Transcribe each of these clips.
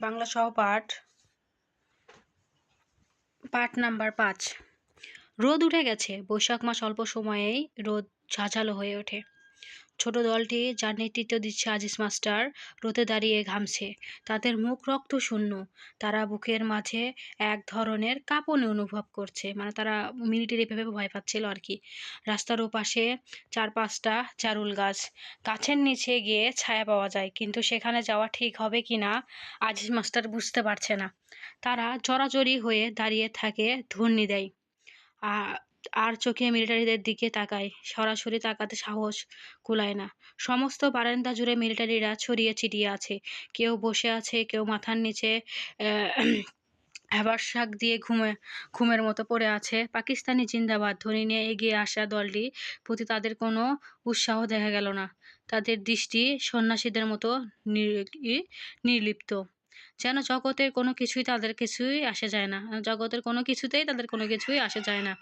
বাংলা সহপাঠ পাঠ নাম্বার ৫। রোদ উঠে গেছে। বৈশাখ মাস অল্প সময়েই রোদ ঝাঁঝালো হয়ে ওঠে। ছোট দলটি যার নেতৃত্ব দিচ্ছে আজিজ মাস্টার রোদে দাঁড়িয়ে ঘামছে। তাদের মুখ রক্ত শূন্য। তারা বুকের মাঝে এক ধরনের কাঁপুনি অনুভব করছে, মানে তারা মিলিটারি ভেবে ভয় পাচ্ছিল আর কি। রাস্তার ওপাশে ৪-৫টা জারুল গাছ। গাছের নিচে গিয়ে ছায়া পাওয়া যায়, কিন্তু সেখানে যাওয়া ঠিক হবে কিনা আজিজ মাস্টার বুঝতে পারছে না। তারা জড়াজড়ি হয়ে দাঁড়িয়ে থাকে, ধ্বনি দেয়। আর চোখে মিলিটারিদের দিকে তাকায়। সরাসরি তাকাতে সাহস কুলায় না। সমস্ত বারান্দা জুড়ে মিলিটারিরা ছড়িয়ে ছিটিয়ে আছে। কেউ বসে আছে, কেউ মাথার নিচে হেবার শাক দিয়ে ঘুমের মতো পড়ে আছে। পাকিস্তানি জিন্দাবাদ ধ্বনি নিয়ে এগিয়ে আসা দলটি প্রতি তাদের কোনো উৎসাহ দেখা গেল না। তাদের দৃষ্টি সন্ন্যাসীদের মতো নির্লিপ্ত, যেন জগতের কোনো কিছুই তাদের কিছুই আসে যায় না। জগতের কোনো কিছুতেই তাদের কোনো কিছুই আসে যায় না।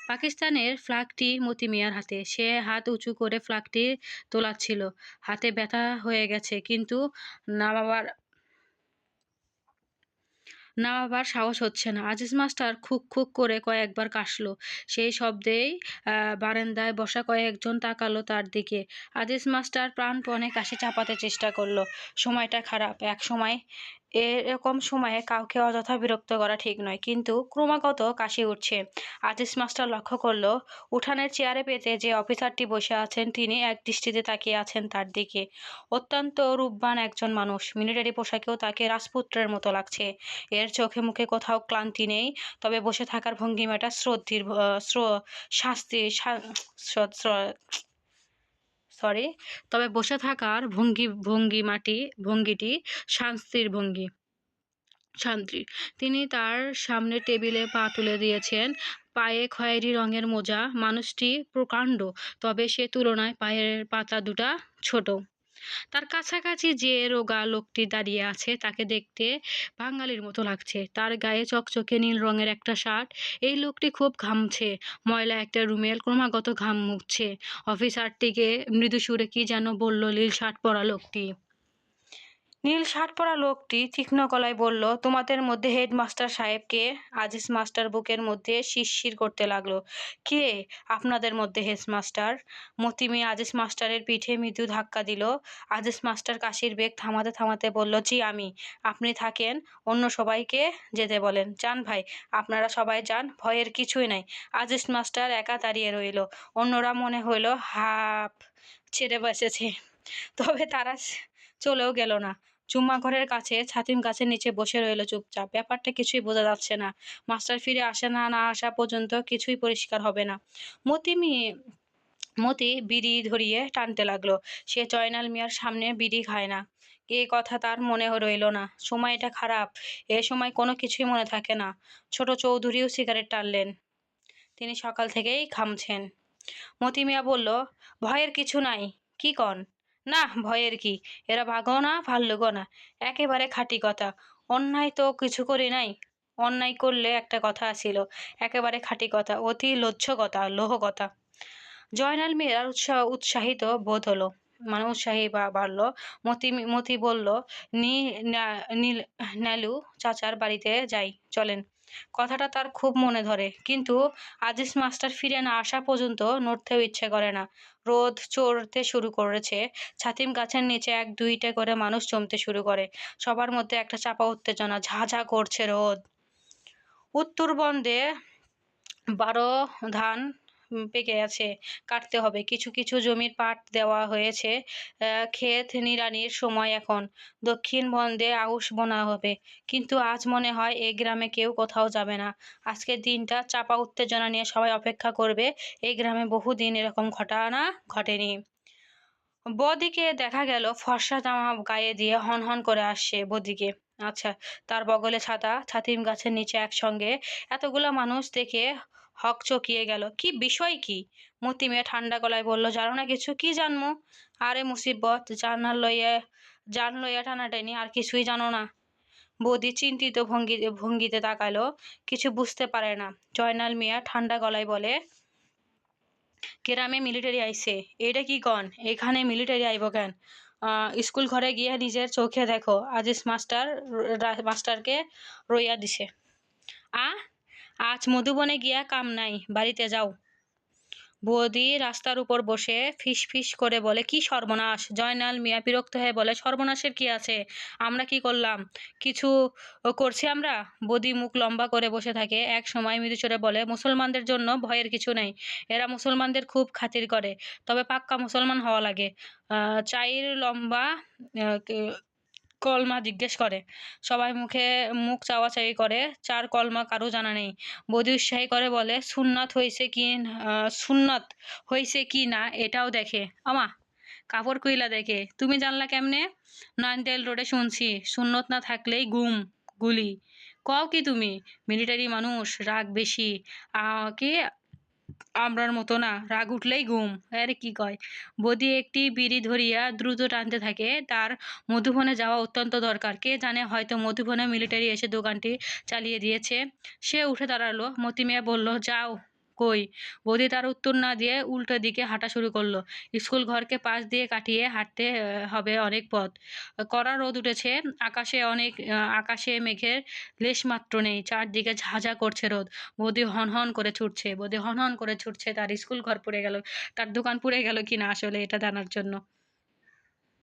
পাকিস্তানের ফ্ল্যাগটি মতি মিয়ার হাতে। সে হাত উঁচু করে ফ্ল্যাগটি তোলাচ্ছিল। হাতে ব্যথা হয়ে গেছে, কিন্তু নামাবার সাহস হচ্ছে না। আজিজ মাস্টার খুক খুক করে কয়েকবার কাশল। সেই শব্দেই বারান্দায় বসা কয়েকজন তাকালো তার দিকে। আজিজ মাস্টার প্রাণপণে কাশি চাপাতে চেষ্টা করলো। সময়টা খারাপ। এরকম সময়ে কাউকে অযথা বিরক্ত করা ঠিক নয়, কিন্তু ক্রমাগত কাশি উঠছে। আজিজ মাস্টার লক্ষ্য করলো উঠানের চেয়ারে পেতে যে অফিসারটি বসে আছেন তিনি এক দৃষ্টিতে তাকিয়ে আছেন তার দিকে। অত্যন্ত রূপবান একজন মানুষ। মিলিটারি পোশাকেও তাকে রাজপুত্রের মতো লাগছে। এর চোখে মুখে কোথাও ক্লান্তি নেই, তবে বসে থাকার ভঙ্গিমাটা শাস্তি সরি তবে বসে থাকার ভঙ্গিটি শান্তি। তিনি তার সামনে টেবিলে পা তুলে দিয়েছেন। পায়ে খয়েরি রঙের মোজা। মানুষটি প্রকাণ্ড, তবে সে তুলনায় পায়ের পাতা দুটা ছোট। তার কাছাকাছি যে রোগা লোকটি দাঁড়িয়ে আছে তাকে দেখতে বাঙালির মতো লাগছে। তার গায়ে চকচকে নীল রঙের একটা শার্ট। এই লোকটি খুব ঘামছে। ময়লা একটা রুমেল ক্রমাগত ঘাম মুছছে। অফিসারটিকে মৃদু সুরে কি যেন বলল নীল শার্ট পরা লোকটি তীক্ষ্ণ গলায় বলল, তোমাদের মধ্যে হেডমাস্টার সাহেব কে? আজিজ মাস্টার বুকের মধ্যে শিরশির করতে লাগলো। কে আপনাদের মধ্যে হেডমাস্টার? মতি মিয়া আজিজ মাস্টারের পিঠে মৃদু ধাক্কা দিল। আজিজ মাস্টার কাশির বেগ থামাতে থামাতে বলল, জি আমি। আপনি থাকেন, অন্য সবাইকে যেতে বলেন। যান ভাই, আপনারা সবাই যান, ভয়ের কিছুই নাই। আজিজ মাস্টার একা দাঁড়িয়ে রইল। অন্যরা মনে হইল হাঁপ ছেড়ে বসেছে, তবে তারা চলেও গেল না। জুম্মা ঘরের কাছে ছাতিম গাছের নিচে বসে রইল চুপচাপ। ব্যাপারটা কিছুই বোঝা যাচ্ছে না। মাস্টার ফিরে আসে না আসা পর্যন্ত কিছুই পরিষ্কার হবে না। মতি বিড়ি ধরিয়ে টানতে লাগলো। সে জয়নাল মিয়ার সামনে বিড়ি খায় না, এ কথা তার মনে রইল না। সময়টা খারাপ। এ সময় কোনো কিছুই মনে থাকে না। ছোট চৌধুরীও সিগারেট টানলেন। তিনি সকাল থেকেই ঘামছেন। মতি মিয়া বলল, ভয়ের কিছু নাই। কি কন? না, ভয়ের কি? এরা ভাগও না, ভাল্লুকও না। একেবারে খাঁটি কথা। অন্যায় তো কিছু করি নাই। অন্যায় করলে একটা কথা ছিল, একেবারে খাঁটি কথা, অতি লৌহ কথা। জয়নাল মিয়ার উৎসাহিত বোধ হলো, মানে উৎসাহী বাড়লো। মতি বলল, নেলু চাচার বাড়িতে যাই, চলেন। কথাটা তার খুব মনে ধরে, কিন্তু আজিজ মাস্টার ফিরে না আসা পর্যন্ত নড়তেও ইচ্ছে করে না। রোদ চড়তে শুরু করেছে। ছাতিম গাছের নিচে ১-২টা করে মানুষ জমতে শুরু করে। সবার মধ্যে একটা চাপা উত্তেজনা। ঝাঁ করছে রোদ। উত্তরবন্দে ১২ ধান পেকে আছে, কাটতে হবে। কিছু কিছু জমির পাট দেওয়া হয়েছে। ক্ষেত নিড়ানির সময় এখন। দক্ষিণ বন্দে আউশ বোনা হবে, কিন্তু আজ মনে হয় এ গ্রামে কেউ কোথাও যাবে না। আজকের দিনটা চাপা উত্তেজনা নিয়ে সবাই অপেক্ষা করবে। এই গ্রামে বহুদিন এরকম ঘটনা ঘটেনি। বদিকে দেখা গেল ফর্সা জামা গায়ে দিয়ে হনহন করে আসছে। বদিকে, আচ্ছা, তার বগলে ছাতা। ছাতিম গাছের নিচে একসঙ্গে এতগুলো মানুষ দেখে হকচকিয়ে গেল। কি বিষয় কি? মতি মিয়া ঠান্ডা গলায় বলল, জানো না কিছু? কি জানমু? আরে মুসিবত, জান লইয়া টানাটানি, আর কিছুই জানো না? বৌদি চিন্তিত ভঙ্গিতে তাকালো, কিছু বুঝতে পারে না। জয়নাল মিয়া ঠান্ডা গলায় বলে, গ্রামে মিলিটারি আইছে। এইটা কি কন? এখানে মিলিটারি আইব কেন? স্কুল ঘরে গিয়ে নিজের চোখে দেখো, আজিজ মাস্টারকে রইয়া দিছে। আজ মধুবনে গিয়া কাম নাই, বাড়িতে যাও। বৌদি রাস্তার উপর বসে ফিস ফিস করে বলে, কি সর্বনাশ! জয়নাল মিয়া বিরক্ত হয়ে বলে, সর্বনাশের কি আছে? আমরা কি করলাম? কিছু করছি আমরা? বৌদি মুখ লম্বা করে বসে থাকে। এক সময় মৃদুস্বরে বলে, মুসলমানদের জন্য ভয়ের কিছু নেই। এরা মুসলমানদের খুব খাতির করে, তবে পাক্কা মুসলমান হওয়া লাগে। চাইর লম্বা কলমা জিজ্ঞেস করে। সবাই মুখ চাওয়াচাই করে। চার কলমা কারো জানা নেই। বৌদি উৎসাহী করে বলে, সুন্নত হইছে কি না এটাও দেখে। আমা, কাপড় কইলা দেখে, তুমি জানলা কেমনে? নয়নতেল রোডে শুনছি, সুন্নত না থাকলেই গুলি। কও কি তুমি? মিলিটারি মানুষ, রাগ বেশি। কি আমরার মতো না, রাগ উঠলেই গুম। আরে কি কয়! বৌদি একটি বিড়ি ধরিয়া দ্রুত টানতে থাকে। তার মধুবনে যাওয়া অত্যন্ত দরকার। কে জানে, হয়তো মধুবনে মিলিটারি এসে দোকানটি চালিয়ে দিয়েছে। সে উঠে দাঁড়ালো। মতি মিয়া বলল, যাও কই? বৌদি তার উত্তর না দিয়ে উল্টো দিকে হাঁটা শুরু করলো। স্কুল ঘরকে পাশ দিয়ে কাটিয়ে হাঁটতে হবে অনেক পথ। কড়া রোদ উঠেছে। আকাশে মেঘের লেশমাত্র নেই। চারদিকে ঝাঁঝা করছে রোদ। বৌদি হনহন করে ছুটছে। তার স্কুল ঘর পুড়ে গেল, তার দোকান পুড়ে গেল কিনা আসলে এটা জানার জন্য।